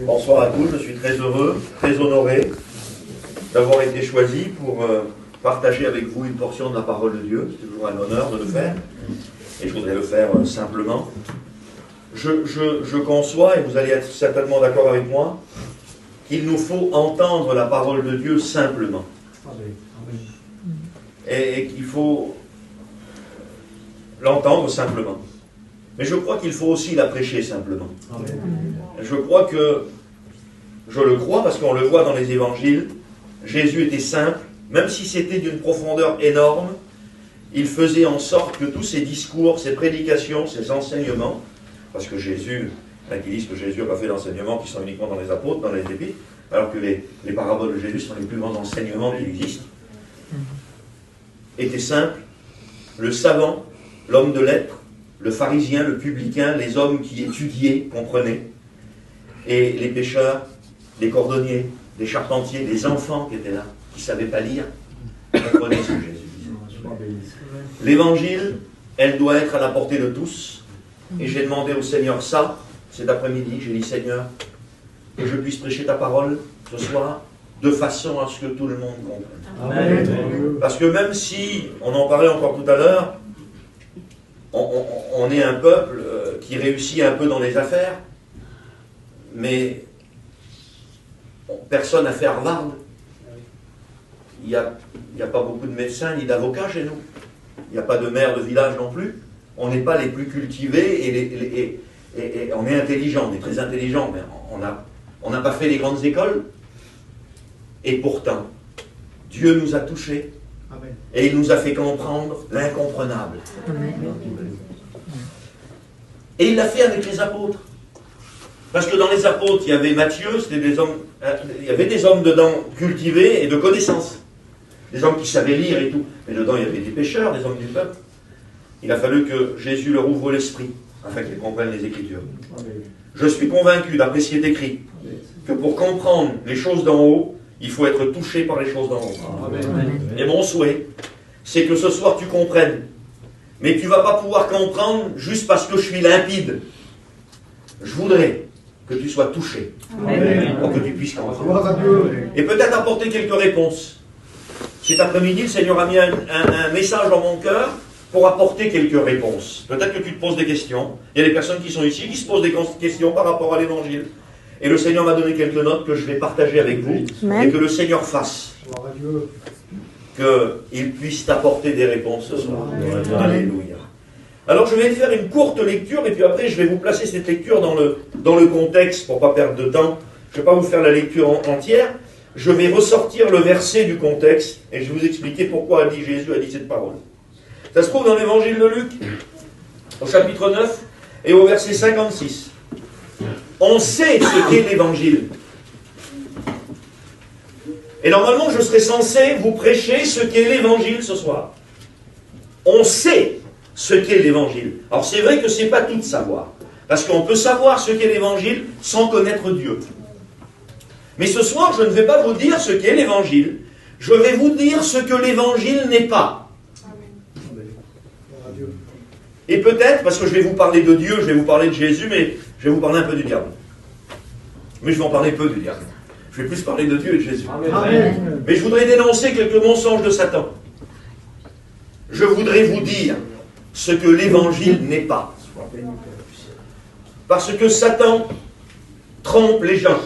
Bonsoir à tous, je suis très heureux, très honoré d'avoir été choisi pour partager avec vous une portion de la parole de Dieu. C'est toujours un honneur de le faire, et je voudrais le faire simplement. Je conçois, et vous allez être certainement d'accord avec moi, qu'il nous faut entendre la parole de Dieu simplement. Et qu'il faut l'entendre simplement. Mais je crois qu'il faut aussi la prêcher simplement. Je crois que, je le crois parce qu'on le voit dans les évangiles, Jésus était simple, même si c'était d'une profondeur énorme, il faisait en sorte que tous ses discours, ses prédications, ses enseignements, parce que Jésus, qui disent que Jésus n'a pas fait d'enseignements qui sont uniquement dans les apôtres, dans les épîtres, alors que les paraboles de Jésus sont les plus grands enseignements qui existent, étaient simples, le savant, l'homme de lettres, le pharisien, le publicain, les hommes qui étudiaient, comprenaient, et les pêcheurs, les cordonniers, les charpentiers, les enfants qui étaient là, qui ne savaient pas lire, comprenaient ce que Jésus disait. L'évangile, elle doit être à la portée de tous, et j'ai demandé au Seigneur ça, cet après-midi, j'ai dit Seigneur, que je puisse prêcher ta parole ce soir, de façon à ce que tout le monde comprenne. Amen. Parce que même si, on en parlait encore tout à l'heure, on est un peuple qui réussit un peu dans les affaires, mais personne n'a fait Harvard. Il n'y a pas beaucoup de médecins ni d'avocats chez nous. Il n'y a pas de maire de village non plus. On n'est pas les plus cultivés et on est intelligent, on est très intelligent, mais on n'a pas fait les grandes écoles. Et pourtant, Dieu nous a touchés. Amen. Et il nous a fait comprendre l'incomprenable. Amen. Et il l'a fait avec les apôtres. Parce que dans les apôtres, il y avait Matthieu, c'était des hommes, il y avait des hommes dedans cultivés et de connaissances. Des hommes qui savaient lire et tout. Mais dedans, il y avait des pécheurs, des hommes du peuple. Il a fallu que Jésus leur ouvre l'esprit, afin qu'ils comprennent les Écritures. Amen. Je suis convaincu, d'après ce qui est écrit, que pour comprendre les choses d'en haut, il faut être touché par les choses d'en haut. Amen. Et mon souhait, c'est que ce soir tu comprennes. Mais tu ne vas pas pouvoir comprendre juste parce que je suis limpide. Je voudrais que tu sois touché. Amen. Pour que tu puisses comprendre. Et peut-être apporter quelques réponses. Cet après-midi, le Seigneur a mis un message dans mon cœur pour apporter quelques réponses. Peut-être que tu te poses des questions. Il y a des personnes qui sont ici qui se posent des questions par rapport à l'Évangile. Et le Seigneur m'a donné quelques notes que je vais partager avec vous. Amen. Et que le Seigneur fasse qu'il puisse t'apporter des réponses ce soir. Amen. Alléluia. Alors je vais faire une courte lecture et puis après je vais vous placer cette lecture dans le contexte pour ne pas perdre de temps. Je ne vais pas vous faire la lecture entière. Je vais ressortir le verset du contexte et je vais vous expliquer pourquoi Jésus a dit cette parole. Ça se trouve dans l'évangile de Luc, au chapitre 9 et au verset 56. On sait ce qu'est l'évangile. Et normalement, je serais censé vous prêcher ce qu'est l'évangile ce soir. On sait ce qu'est l'évangile. Alors c'est vrai que ce n'est pas tout de savoir. Parce qu'on peut savoir ce qu'est l'évangile sans connaître Dieu. Mais ce soir, je ne vais pas vous dire ce qu'est l'évangile. Je vais vous dire ce que l'évangile n'est pas. Et peut-être, parce que je vais vous parler de Dieu, je vais vous parler de Jésus, mais je vais vous parler un peu du diable. Mais je vais en parler peu du diable. Je vais plus parler de Dieu et de Jésus. Amen. Mais je voudrais dénoncer quelques mensonges de Satan. Je voudrais vous dire ce que l'évangile n'est pas. Parce que Satan trompe les gens.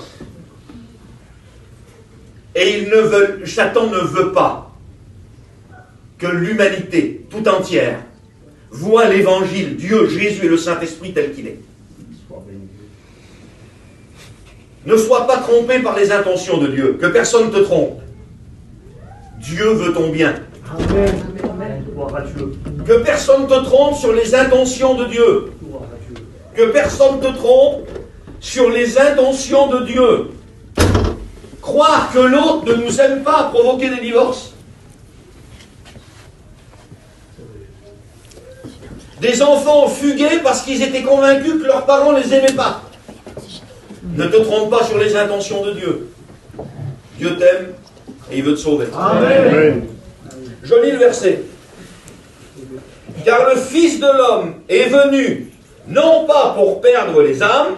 Et Satan ne veut pas que l'humanité tout entière voit l'évangile, Dieu, Jésus et le Saint-Esprit tel qu'il est. Ne sois pas trompé par les intentions de Dieu. Que personne ne te trompe. Dieu veut ton bien. Amen. Que personne ne te trompe sur les intentions de Dieu. Que personne ne te trompe sur les intentions de Dieu. Croire que l'autre ne nous aime pas a provoqué des divorces. Des enfants ont fugué parce qu'ils étaient convaincus que leurs parents ne les aimaient pas. Ne te trompe pas sur les intentions de Dieu. Dieu t'aime et il veut te sauver. Amen. Je lis le verset. Car le Fils de l'homme est venu, non pas pour perdre les âmes,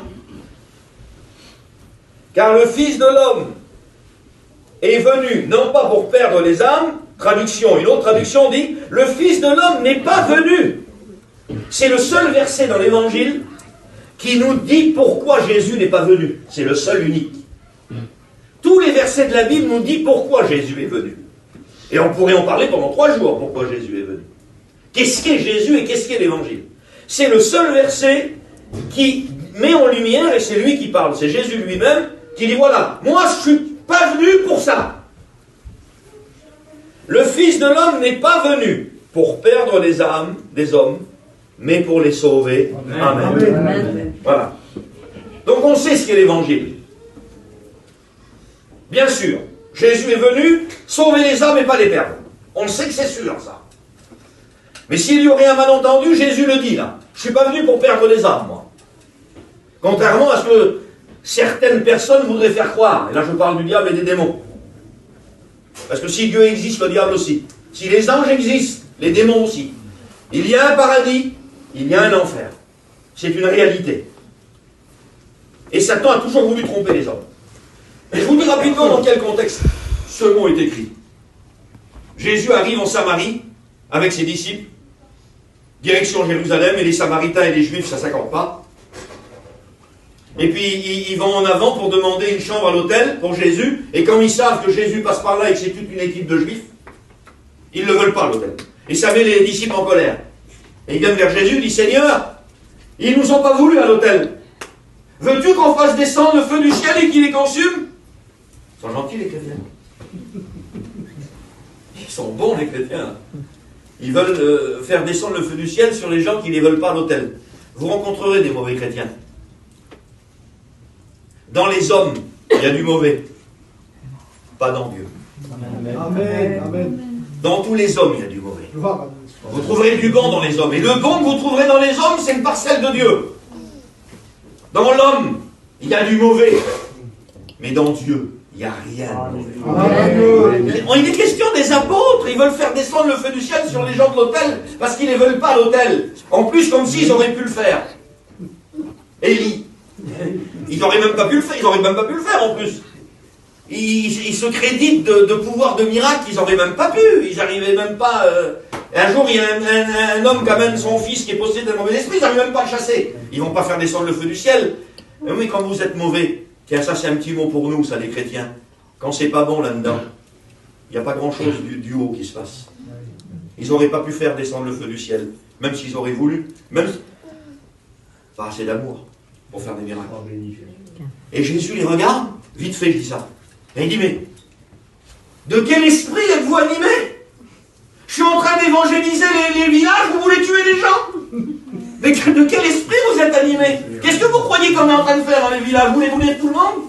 Car le Fils de l'homme est venu, non pas pour perdre les âmes, traduction, une autre traduction dit, le Fils de l'homme n'est pas venu. C'est le seul verset dans l'Évangile qui nous dit pourquoi Jésus n'est pas venu. C'est le seul unique. Tous les versets de la Bible nous disent pourquoi Jésus est venu. Et on pourrait en parler pendant 3 jours, pourquoi Jésus est venu. Qu'est-ce qu'est Jésus et qu'est-ce qu'est l'Évangile? C'est le seul verset qui met en lumière, et c'est lui qui parle, c'est Jésus lui-même, qui dit voilà, moi je ne suis pas venu pour ça. Le Fils de l'homme n'est pas venu pour perdre les âmes des hommes, mais pour les sauver. Amen. Amen. Amen. Voilà. Donc on sait ce qu'est l'Évangile. Bien sûr, Jésus est venu sauver les âmes et pas les perdre. On le sait que c'est sûr, ça. Mais s'il y aurait un malentendu, Jésus le dit là. Je ne suis pas venu pour perdre les âmes, moi. Contrairement à ce que certaines personnes voudraient faire croire. Et là, je parle du diable et des démons. Parce que si Dieu existe, le diable aussi. Si les anges existent, les démons aussi. Il y a un paradis, il y a un enfer. C'est une réalité. Et Satan a toujours voulu tromper les hommes. Et je vous dis rapidement dans quel contexte ce mot est écrit. Jésus arrive en Samarie avec ses disciples, direction Jérusalem, et les Samaritains et les Juifs, ça ne s'accorde pas. Et puis ils vont en avant pour demander une chambre à l'hôtel pour Jésus, et quand ils savent que Jésus passe par là et que c'est toute une équipe de Juifs, ils ne le veulent pas l'hôtel. Et ça met les disciples en colère. Et ils viennent vers Jésus et disent Seigneur, ils ne nous ont pas voulu à l'hôtel. Veux-tu qu'on fasse descendre le feu du ciel et qu'il les consume? Ils sont gentils les chrétiens. Ils sont bons les chrétiens. Ils veulent faire descendre le feu du ciel sur les gens qui ne les veulent pas à l'autel. Vous rencontrerez des mauvais chrétiens. Dans les hommes, il y a du mauvais. Pas dans Dieu. Amen. Amen. Dans tous les hommes, il y a du mauvais. Vous trouverez du bon dans les hommes. Et le bon que vous trouverez dans les hommes, c'est une parcelle de Dieu. Dans l'homme, il y a du mauvais. Mais dans Dieu, il n'y a rien de mauvais. Il est question des apôtres. Ils veulent faire descendre le feu du ciel sur les gens de l'autel parce qu'ils ne les veulent pas à l'autel. En plus, comme s'ils auraient pu le faire. Élie. Ils n'auraient même pas pu le faire. Ils n'auraient même pas pu le faire en plus. Ils se créditent de pouvoir de miracle. Ils n'auraient même pas pu. Ils n'arrivaient même pas... Un jour, il y a un homme qui amène son fils qui est possédé d'un mauvais esprit. Ils n'arrivent même pas à le chasser. Ils ne vont pas faire descendre le feu du ciel. Mais oui, quand vous êtes mauvais... Tiens, ça c'est un petit mot pour nous, ça, les chrétiens. Quand c'est pas bon là-dedans, il n'y a pas grand-chose du haut qui se passe. Ils n'auraient pas pu faire descendre le feu du ciel, même s'ils auraient voulu. Même pas assez d'amour pour faire des miracles. Et Jésus les regarde, vite fait, je dis ça. Et il dit, mais de quel esprit êtes-vous animés? Je suis en train d'évangéliser les villages, vous voulez tuer les gens? Mais de quel esprit vous êtes animés? Qu'est-ce que vous croyez qu'on est en train de faire dans les villages? Vous voulez brûler tout le monde?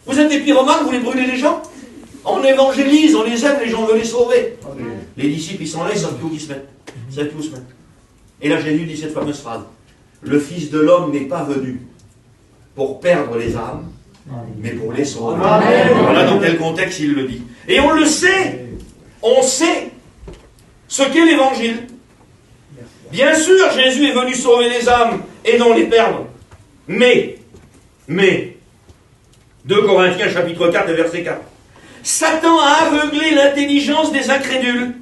Vous êtes des pyromanes, vous voulez brûler les gens? On évangélise, on les aime, les gens veulent les sauver. Les disciples, ils sont là, ils savent plus où ils se mettent. Ils savent plus où se mettre. Et là, Jésus dit cette fameuse phrase. Le Fils de l'homme n'est pas venu pour perdre les âmes, mais pour les sauver. Voilà dans quel contexte il le dit. Et on le sait. On sait ce qu'est l'évangile. Bien sûr, Jésus est venu sauver les âmes et non les perdre. Mais, 2 Corinthiens chapitre 4 et verset 4. Satan a aveuglé l'intelligence des incrédules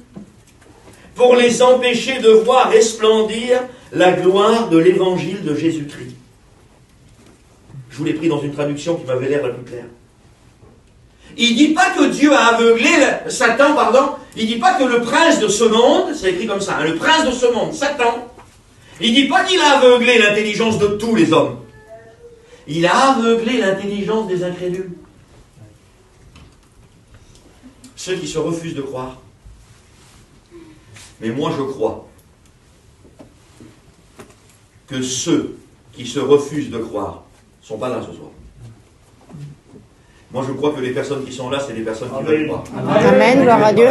pour les empêcher de voir resplendir la gloire de l'évangile de Jésus-Christ. Je vous l'ai pris dans une traduction qui m'avait l'air la plus claire. Il ne dit pas que Dieu a aveuglé, Satan, il ne dit pas que le prince de ce monde, c'est écrit comme ça, le prince de ce monde, Satan, il ne dit pas qu'il a aveuglé l'intelligence de tous les hommes. Il a aveuglé l'intelligence des incrédules. Ceux qui se refusent de croire. Mais moi je crois que ceux qui se refusent de croire ne sont pas là ce soir. Moi, je crois que les personnes qui sont là, c'est les personnes qui veulent croire. Amen, gloire à Dieu.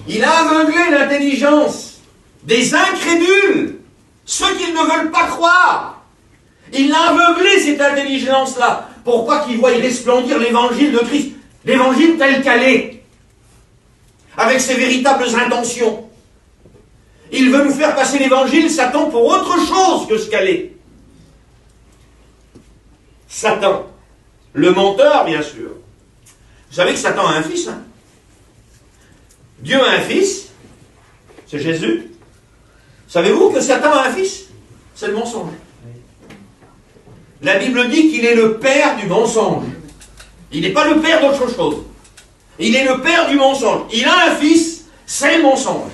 Il a aveuglé l'intelligence des incrédules, ceux qui ne veulent pas croire. Il a aveuglé cette intelligence-là pour pas qu'ils voient resplendir l'évangile de Christ, l'évangile tel qu'elle est, avec ses véritables intentions. Il veut nous faire passer l'évangile, Satan, pour autre chose que ce qu'elle est. Satan, Le menteur, bien sûr. Vous savez que Satan a un fils, hein? Dieu a un fils, c'est Jésus. Savez-vous que Satan a un fils? C'est le mensonge. La Bible dit qu'il est le père du mensonge. Il n'est pas le père d'autre chose. Il est le père du mensonge. Il a un fils, c'est le mensonge.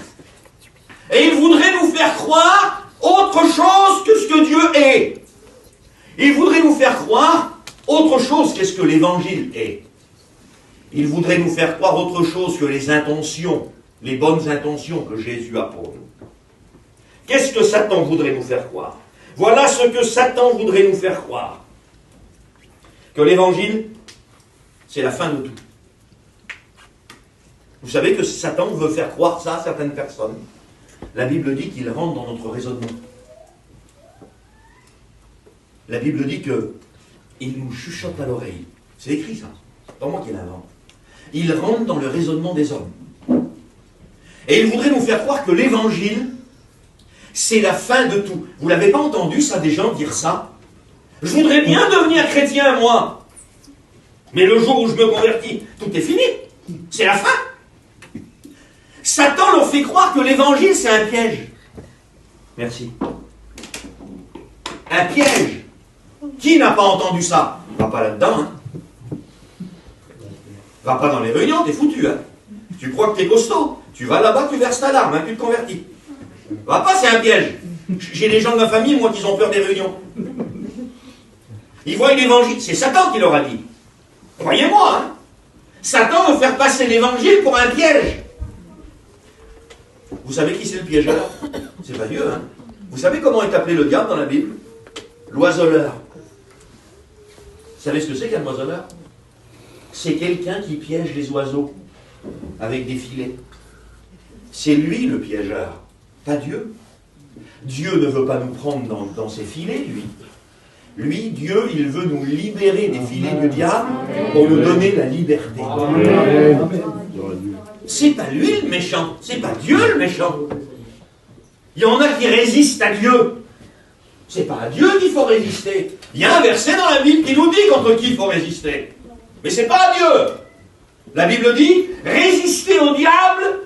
Et il voudrait nous faire croire autre chose que ce que Dieu est. Il voudrait nous faire croire autre chose que ce que l'Évangile est. Il voudrait nous faire croire autre chose que les intentions, les bonnes intentions que Jésus a pour nous. Qu'est-ce que Satan voudrait nous faire croire? Voilà ce que Satan voudrait nous faire croire. Que l'Évangile, c'est la fin de tout. Vous savez que Satan veut faire croire ça à certaines personnes. La Bible dit qu'il rentre dans notre raisonnement. La Bible dit qu'il nous chuchote à l'oreille. C'est écrit ça. C'est pas moi qui l'invente. Il rentre dans le raisonnement des hommes. Et il voudrait nous faire croire que l'Évangile, c'est la fin de tout. Vous l'avez pas entendu ça, des gens dire ça? Je voudrais bien devenir chrétien, moi. Mais le jour où je me convertis, tout est fini. C'est la fin. Satan leur fait croire que l'Évangile, c'est un piège. Merci. Un piège. Qui n'a pas entendu ça? Va pas là-dedans, hein. Va pas dans les réunions, t'es foutu, hein. Tu crois que t'es costaud. Tu vas là-bas, tu verses ta larme, hein, tu te convertis. Va pas, c'est un piège. J'ai des gens de ma famille, moi, qui ont peur des réunions. Ils voient l'Évangile. C'est Satan qui leur a dit. Croyez-moi, hein. Satan veut faire passer l'Évangile pour un piège. Vous savez qui c'est le piégeur? C'est pas Dieu, hein. Vous savez comment est appelé le diable dans la Bible? L'oiseleur. Vous savez ce que c'est qu'un oiseleur? C'est quelqu'un qui piège les oiseaux avec des filets. C'est lui le piégeur, pas Dieu. Dieu ne veut pas nous prendre dans ses filets, lui. Lui, Dieu, il veut nous libérer des filets du diable pour nous donner la liberté. C'est pas lui le méchant, c'est pas Dieu le méchant. Il y en a qui résistent à Dieu. C'est pas à Dieu qu'il faut résister. Il y a un verset dans la Bible qui nous dit contre qui il faut résister. Mais c'est pas à Dieu. La Bible dit, résistez au diable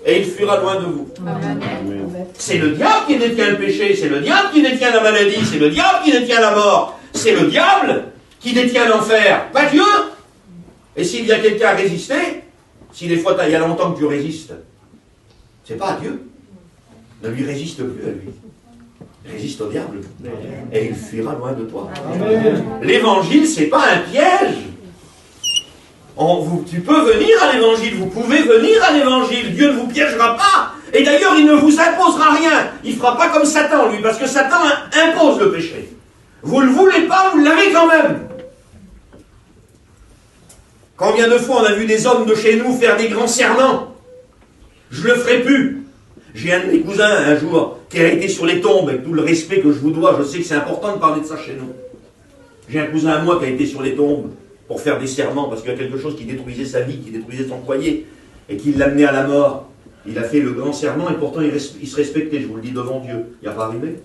et il fuira loin de vous. C'est le diable qui détient le péché, c'est le diable qui détient la maladie, c'est le diable qui détient la mort, c'est le diable qui détient l'enfer, pas Dieu. Et s'il y a quelqu'un à résister, si des fois il y a longtemps que tu résistes, c'est pas à Dieu. Ne lui résiste plus à lui. Résiste au diable et il fuira loin de toi. L'évangile, c'est pas un piège. Tu peux venir à l'évangile, vous pouvez venir à l'évangile, Dieu ne vous piégera pas. Et d'ailleurs, il ne vous imposera rien. Il ne fera pas comme Satan, lui, parce que Satan impose le péché. Vous ne le voulez pas, vous l'avez quand même. Combien de fois on a vu des hommes de chez nous faire des grands serments? Je ne le ferai plus. J'ai un de mes cousins, un jour, qui a été sur les tombes, avec tout le respect que je vous dois, je sais que c'est important de parler de ça chez nous. J'ai un cousin à moi qui a été sur les tombes pour faire des serments, parce qu'il y a quelque chose qui détruisait sa vie, qui détruisait son foyer, et qui l'amenait à la mort. Il a fait le grand serment, et pourtant il se respectait, je vous le dis devant Dieu. Il n'y a pas arrivé.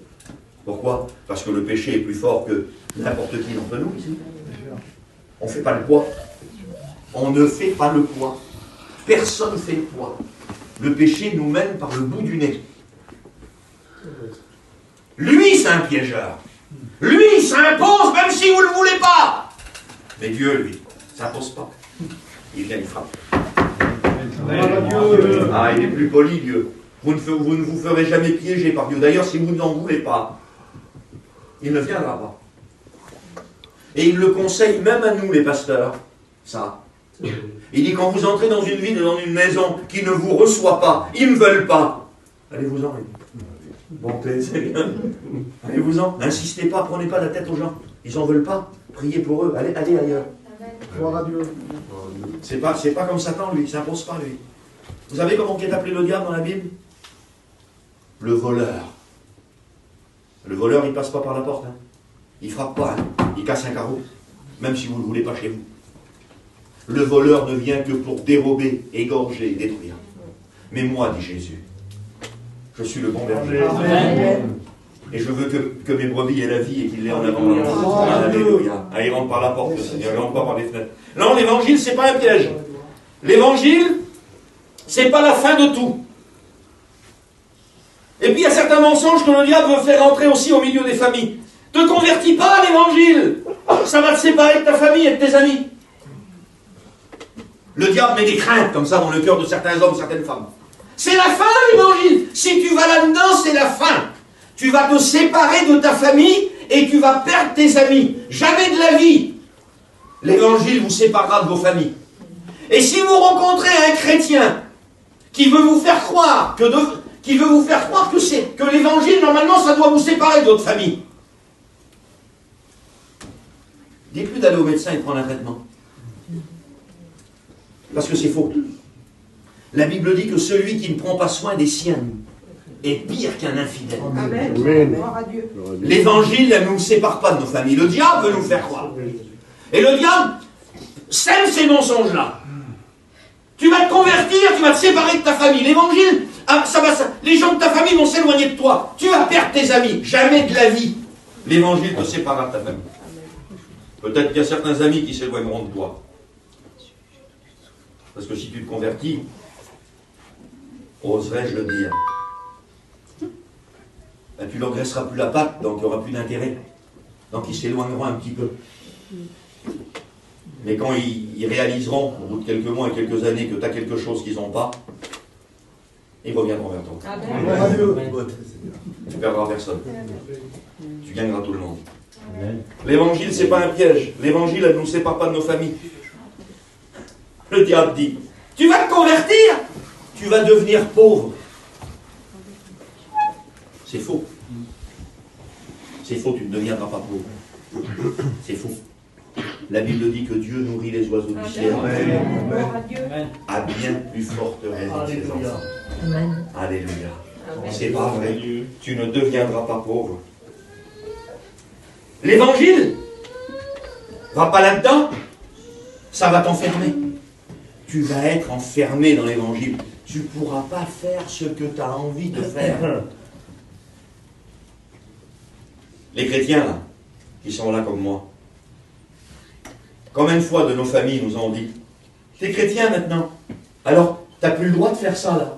Pourquoi? Parce que le péché est plus fort que n'importe qui d'entre nous ici. On ne fait pas le poids. On ne fait pas le poids. Personne ne fait le poids. Le péché nous mène par le bout du nez. Lui, c'est un piégeur. Lui, il s'impose même si vous ne le voulez pas. Mais Dieu, lui, ne s'impose pas. Il vient, il frappe. Ah, il est plus poli, Dieu. Vous ne vous ferez jamais piéger par Dieu. D'ailleurs, si vous n'en voulez pas, il ne viendra pas. Et il le conseille même à nous, les pasteurs. Ça. Il dit, quand vous entrez dans une ville, dans une maison qui ne vous reçoit pas, ils ne veulent pas, allez-vous-en. Bon, c'est bien. Allez-vous-en. N'insistez pas, prenez pas la tête aux gens. Ils n'en veulent pas. Priez pour eux. Allez ailleurs. Gloire à Dieu. C'est pas comme Satan, lui. Il ne s'impose pas, lui. Vous savez comment est appelé le diable dans la Bible? Le voleur. Le voleur, il ne passe pas par la porte. Hein. Il ne frappe pas. Hein. Il casse un carreau. Même si vous ne le voulez pas chez vous. Le voleur ne vient que pour dérober, égorger, détruire. Mais moi, dit Jésus, je suis le bon berger. Et je veux que mes brebis aient la vie et qu'ils l'aient en abondance. Alléluia. Ah, ils rentrent par la porte, le Seigneur, ils rentrent pas par les fenêtres. Non, l'évangile, c'est pas un piège. L'évangile, c'est pas la fin de tout. Et puis il y a certains mensonges que le diable veut faire rentrer aussi au milieu des familles. Ne te convertis pas à l'évangile. Ça va te séparer de ta famille et de tes amis. Le diable met des craintes comme ça dans le cœur de certains hommes, certaines femmes. C'est la fin, l'évangile. Si tu vas là-dedans, c'est la fin. Tu vas te séparer de ta famille et tu vas perdre tes amis. Jamais de la vie. L'évangile vous séparera de vos familles. Et si vous rencontrez un chrétien qui veut vous faire croire que l'évangile, normalement, ça doit vous séparer de votre famille, dites plus d'aller au médecin et de prendre un traitement. Parce que c'est faux. La Bible dit que celui qui ne prend pas soin des siens est pire qu'un infidèle. Amen. Gloire à Dieu. L'évangile, elle ne nous sépare pas de nos familles. Le diable veut nous faire croire. Et le diable sème ces mensonges-là. Tu vas te convertir, tu vas te séparer de ta famille. L'évangile, les gens de ta famille vont s'éloigner de toi. Tu vas perdre tes amis. Jamais de la vie. L'évangile te séparera de ta famille. Peut-être qu'il y a certains amis qui s'éloigneront de toi. Parce que si tu te convertis, oserais-je le dire, ben, tu n'engraisseras plus la patte, donc il n'y aura plus d'intérêt. Donc ils s'éloigneront un petit peu. Mais quand ils réaliseront, au bout de quelques mois et quelques années, que tu as quelque chose qu'ils n'ont pas, ils reviendront vers toi. Tu ne perdras personne. Tu gagneras tout le monde. L'évangile, ce n'est pas un piège. L'évangile, elle ne nous sépare pas de nos familles. Le diable dit, tu vas te convertir, tu vas devenir pauvre. C'est faux. C'est faux, tu ne deviendras pas pauvre. C'est faux. La Bible dit que Dieu nourrit les oiseaux du ciel à bien plus forte raison que ses enfants. Amen. Alléluia. C'est pas vrai. Tu ne deviendras pas pauvre. L'évangile va pas là-dedans. Ça va t'enfermer. Tu vas être enfermé dans l'évangile. Tu ne pourras pas faire ce que tu as envie de faire. Les chrétiens, là, qui sont là comme moi, combien de fois de nos familles nous ont dit, t'es chrétien maintenant, alors t'as plus le droit de faire ça là.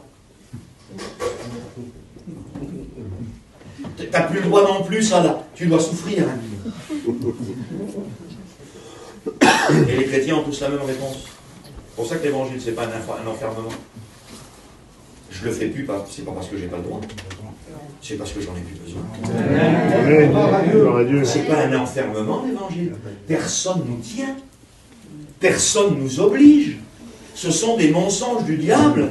T'as plus le droit non plus ça là, tu dois souffrir. Hein. Et les chrétiens ont tous la même réponse. C'est pour ça que l'évangile, c'est pas un enfermement. Je le fais plus, c'est pas parce que j'ai pas le droit. C'est parce que j'en ai plus besoin. C'est pas un enfermement, l'évangile. Personne nous tient. Personne nous oblige. Ce sont des mensonges du diable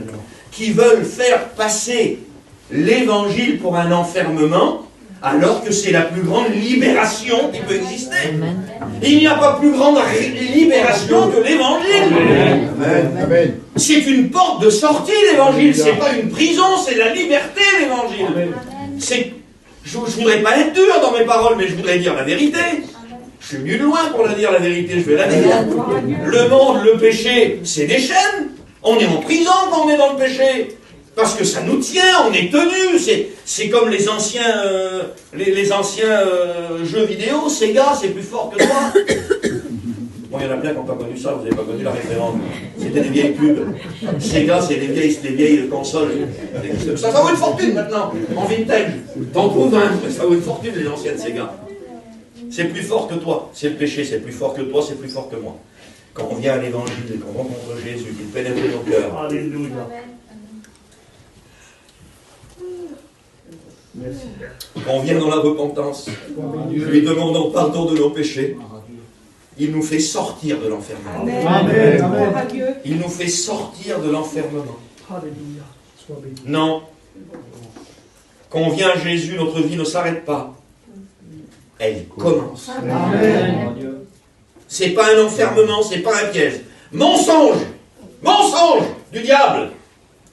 qui veulent faire passer l'évangile pour un enfermement, alors que c'est la plus grande libération qui peut exister. Il n'y a pas plus grande libération que l'évangile. Amen. C'est une porte de sortie, l'évangile. C'est pas une prison, c'est la liberté, l'évangile. Je ne voudrais pas être dur dans mes paroles, mais je voudrais dire la vérité. Je suis nul loin pour la dire, la vérité, je vais la dire. Le monde, le péché, c'est des chaînes. On est en prison quand on est dans le péché. Parce que ça nous tient, on est tenu. C'est comme les anciens, jeux vidéo. Sega, c'est plus fort que toi. Bon, il y en a plein qui n'ont pas connu ça, vous n'avez pas connu la référence. C'était des vieilles pubs. Sega, c'est des vieilles consoles. Ça vaut une fortune maintenant, en vintage. T'en trouves un, ça vaut une fortune les anciennes Sega. C'est plus fort que toi. C'est le péché, c'est plus fort que toi, c'est plus fort que moi. Quand on vient à l'évangile et qu'on rencontre Jésus, qu'il pénètre nos cœurs. Alléluia. Quand on vient dans la repentance, lui demandant pardon de nos péchés, il nous fait sortir de l'enfermement. Il nous fait sortir de l'enfermement. Non. Quand on vient à Jésus, notre vie ne s'arrête pas. Elle commence. C'est pas un enfermement, c'est pas un piège. Mensonge! Mensonge du diable!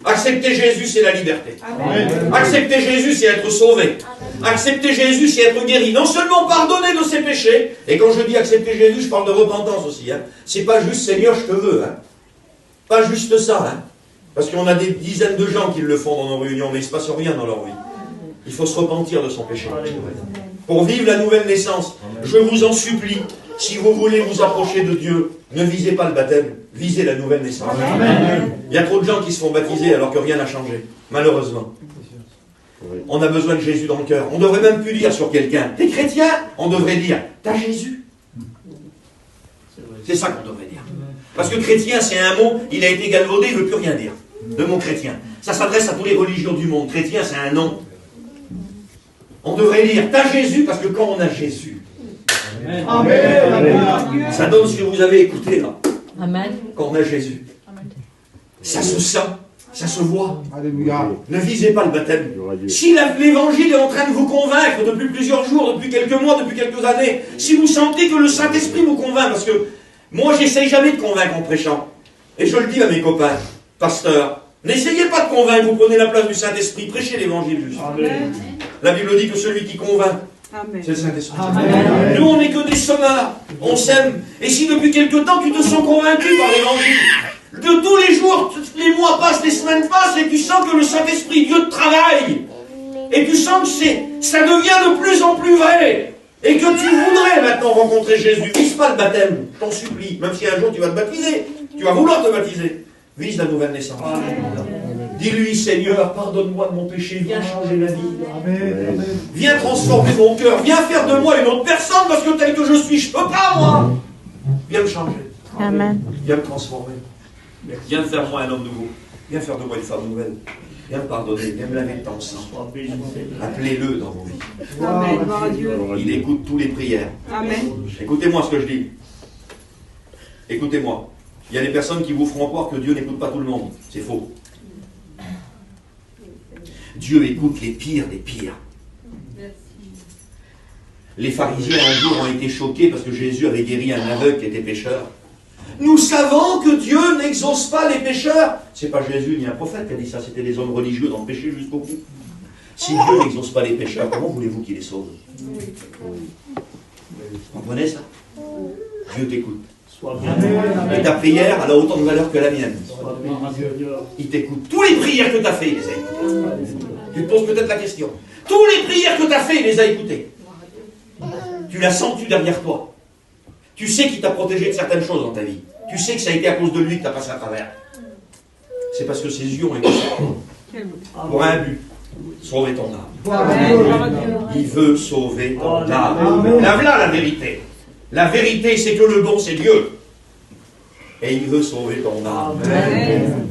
Accepter Jésus, c'est la liberté. Amen. Accepter Jésus, c'est être sauvé. Amen. Accepter Jésus, c'est être guéri. Non seulement pardonner de ses péchés, et quand je dis accepter Jésus, je parle de repentance aussi. Hein. C'est pas juste Seigneur, je te veux. Hein. Pas juste ça. Hein. Parce qu'on a des dizaines de gens qui le font dans nos réunions, mais il ne se passe rien dans leur vie. Il faut se repentir de son péché. Pour vivre la nouvelle naissance, je vous en supplie, si vous voulez vous approcher de Dieu, ne visez pas le baptême, visez la nouvelle naissance. Amen. Il y a trop de gens qui se font baptiser alors que rien n'a changé, malheureusement. On a besoin de Jésus dans le cœur. On ne devrait même plus dire sur quelqu'un, t'es chrétien? On devrait dire, t'as Jésus. C'est ça qu'on devrait dire. Parce que chrétien, c'est un mot, il a été galvaudé, il ne veut plus rien dire. Le mot chrétien. Ça s'adresse à tous les religions du monde. Chrétien, c'est un nom. On devrait dire, t'as Jésus, parce que quand on a Jésus, Amen. Ça donne ce que vous avez écouté là. Amen. Quand on a Jésus. Ça se sent, ça se voit. Alléluia. Ne visez pas le baptême. Si l'évangile est en train de vous convaincre depuis plusieurs jours, depuis quelques mois, depuis quelques années, si vous sentez que le Saint-Esprit vous convainc, parce que moi j'essaye jamais de convaincre en prêchant, et je le dis à mes copains, pasteurs, n'essayez pas de convaincre, vous prenez la place du Saint-Esprit, prêchez l'évangile juste. Amen. La Bible dit que celui qui convainc, c'est le Saint-Esprit. Nous, on n'est que des sommards, on s'aime. Et si depuis quelque temps, tu te sens convaincu par l'évangile, de tous les jours, les mois passent, les semaines passent, et tu sens que le Saint-Esprit, Dieu travaille, et tu sens que ça devient de plus en plus vrai, et que tu voudrais maintenant rencontrer Jésus, vise pas le baptême, je t'en supplie, même si un jour tu vas te baptiser, tu vas vouloir te baptiser, vise la nouvelle naissance. Dis-lui, Seigneur, pardonne-moi de mon péché, viens changer la vie. Amen. Viens transformer mon cœur, viens faire de moi une autre personne, parce que tel que je suis, je ne peux pas, moi. Viens me changer. Amen. Viens me transformer. Viens faire de moi un homme nouveau. Viens faire de moi une femme nouvelle. Viens me pardonner, viens me laver de ton sang. Appelez-le dans vos vies. Amen. Il écoute toutes les prières. Amen. Écoutez-moi ce que je dis. Écoutez-moi. Il y a des personnes qui vous feront croire que Dieu n'écoute pas tout le monde. C'est faux. Dieu écoute les pires des pires. Les pharisiens un jour ont été choqués parce que Jésus avait guéri un aveugle qui était pécheur. Nous savons que Dieu n'exauce pas les pécheurs. C'est pas Jésus ni un prophète qui a dit ça, c'était des hommes religieux dans le péché jusqu'au bout. Si Dieu n'exauce pas les pécheurs, comment voulez-vous qu'il les sauve? Vous comprenez ça? Dieu t'écoute. Et ta prière, elle a autant de valeur que la mienne. Il t'écoute. Tous les prières que tu as fait, il les a écoutées. Tu te poses peut-être la question. Tous les prières que tu as fait, il les a écoutées. Tu l'as senti derrière toi. Tu sais qu'il t'a protégé de certaines choses dans ta vie. Tu sais que ça a été à cause de lui que tu as passé à travers. C'est parce que ses yeux ont été sortis. Pour un but. Sauver ton âme. Il veut sauver ton âme. Là, voilà la vérité. La vérité, c'est que le bon, c'est Dieu. Et il veut sauver ton âme. Amen.